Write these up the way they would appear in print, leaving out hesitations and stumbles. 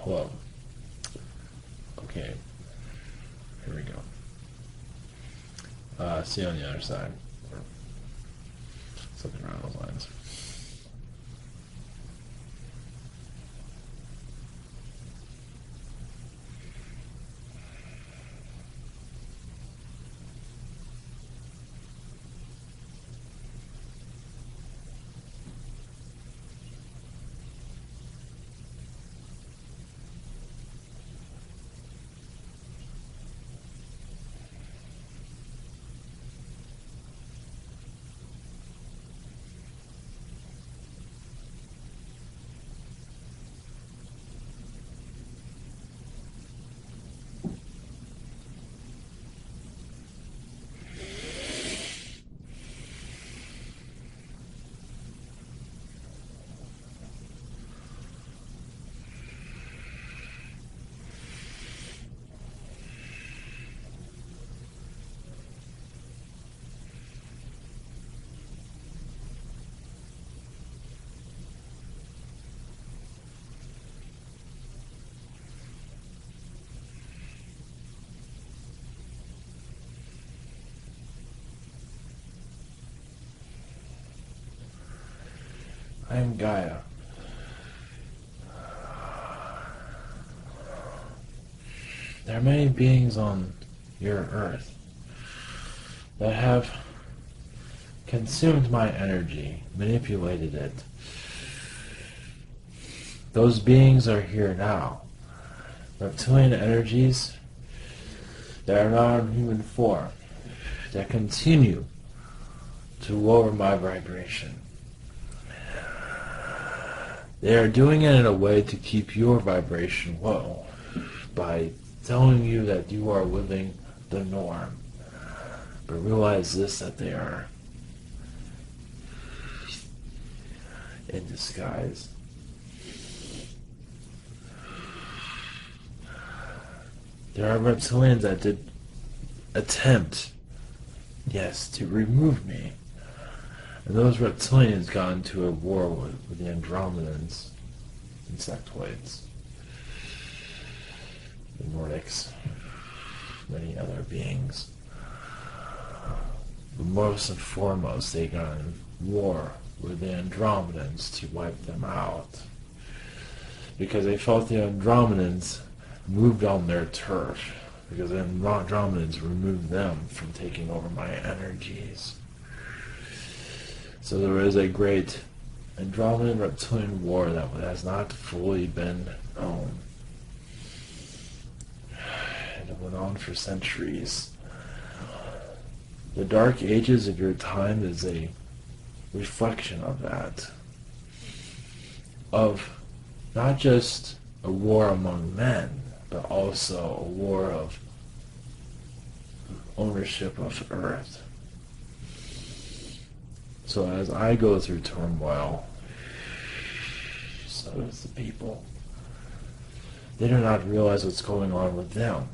Hello. Okay, here we go. See you on the other side. Or something around those lines. I am Gaia. There are many beings on your earth that have consumed my energy, manipulated it. Those beings are here now. Reptilian energies that are not in human form, that continue to lower my vibration. They are doing it in a way to keep your vibration low by telling you that you are living the norm. But realize this, that they are in disguise. There are reptilians that did attempt, yes, to remove me. And those reptilians got into a war with the Andromedans, insectoids, the Nordics, many other beings. But most and foremost, they got in war with the Andromedans to wipe them out. Because they felt the Andromedans moved on their turf. Because the Andromedans removed them from taking over my energies. So there was a great Andromedan reptilian war that has not fully been known. And it went on for centuries. The dark ages of your time is a reflection of that. Of not just a war among men, but also a war of ownership of Earth. So as I go through turmoil, so does the people. They do not realize what's going on with them.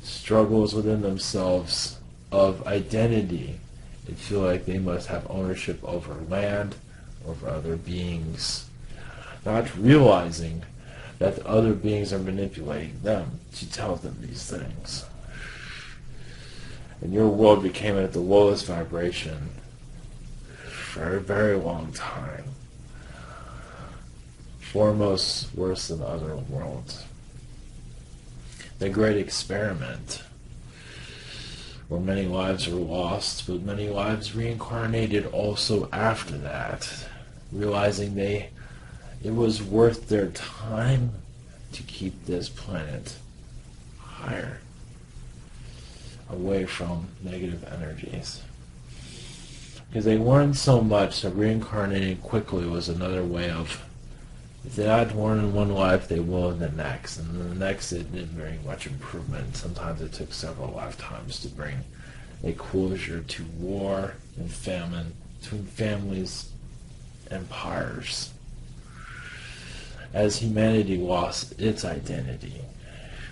Struggles within themselves of identity. They feel like they must have ownership over land, over other beings. Not realizing that the other beings are manipulating them to tell them these things. And your world became at the lowest vibration for a very long time. Foremost, worse than other worlds. The great experiment, where many lives were lost, but many lives reincarnated also after that, realizing it was worth their time to keep this planet higher, away from negative energies. Because they learned so much that reincarnating quickly was another way of, if they had learned in one life, they will in the next. And in the next, it didn't bring much improvement. Sometimes it took several lifetimes to bring a closure to war and famine between families, empires. As humanity lost its identity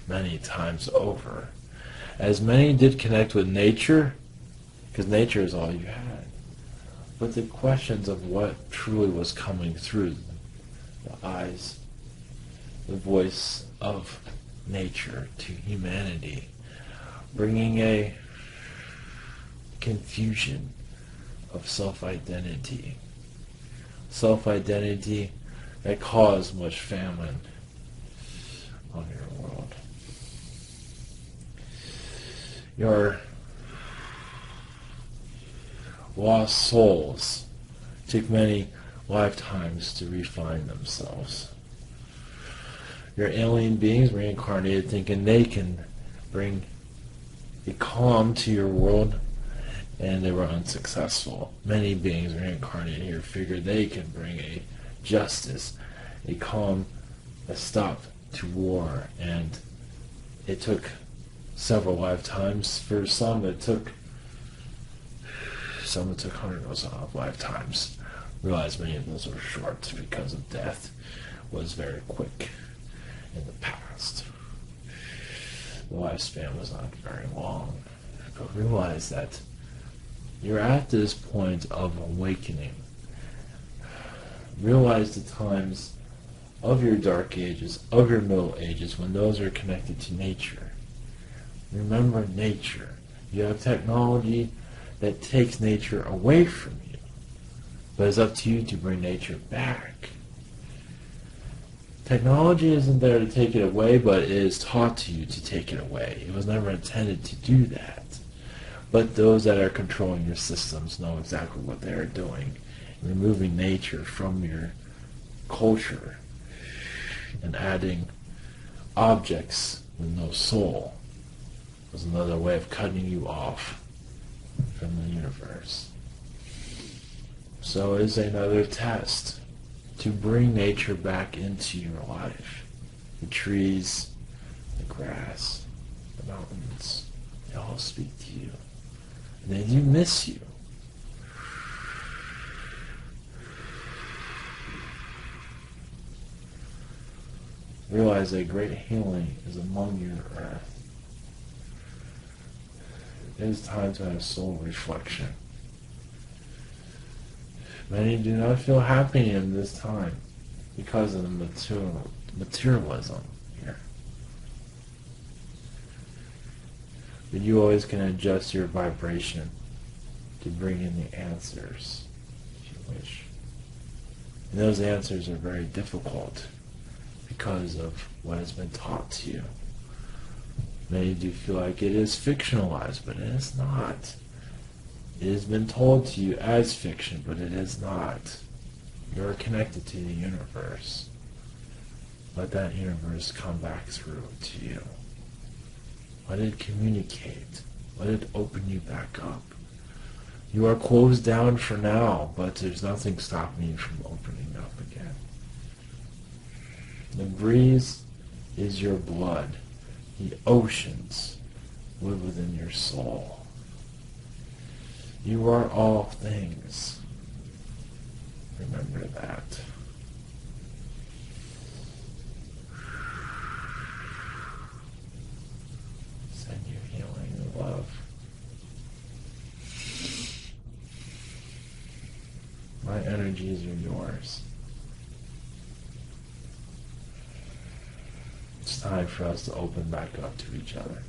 many times over. As many did connect with nature, because nature is all you had. But the questions of what truly was coming through the eyes the voice of nature to humanity, bringing a confusion of self-identity. Self-identity that caused much famine on your world. Your lost souls took many lifetimes to refine themselves. Your alien beings reincarnated thinking they can bring a calm to your world, and they were unsuccessful. Many beings reincarnated here figured they can bring a justice, a calm, a stop to war, and it took several lifetimes. For some it took hundreds of lifetimes. Realized many of those were short because of death was very quick in the past. The lifespan was not very long. But realize that you're at this point of awakening. Realize the times of your dark ages, of your middle ages, when those are connected to nature. Remember nature. You have technology that takes nature away from you, but it's up to you to bring nature back. Technology isn't there to take it away, but it is taught to you to take it away. It was never intended to do that. But those that are controlling your systems know exactly what they are doing. Removing nature from your culture and adding objects with no soul was another way of cutting you off from the universe. So it is another test to bring nature back into your life. The trees, the grass, the mountains, they all speak to you. And they do miss you. Realize that great healing is among your earth. It is time to have soul reflection. Many do not feel happy in this time because of the materialism here. But you always can adjust your vibration to bring in the answers if you wish. And those answers are very difficult because of what has been taught to you. Many do feel like it is fictionalized, but it is not. It has been told to you as fiction, but it is not. You are connected to the universe. Let that universe come back through to you. Let it communicate. Let it open you back up. You are closed down for now, but there's nothing stopping you from opening up again. The breeze is your blood. The oceans live within your soul. You are all things. Remember that. Send you healing and love. My energies are yours. It's time for us to open back up to each other.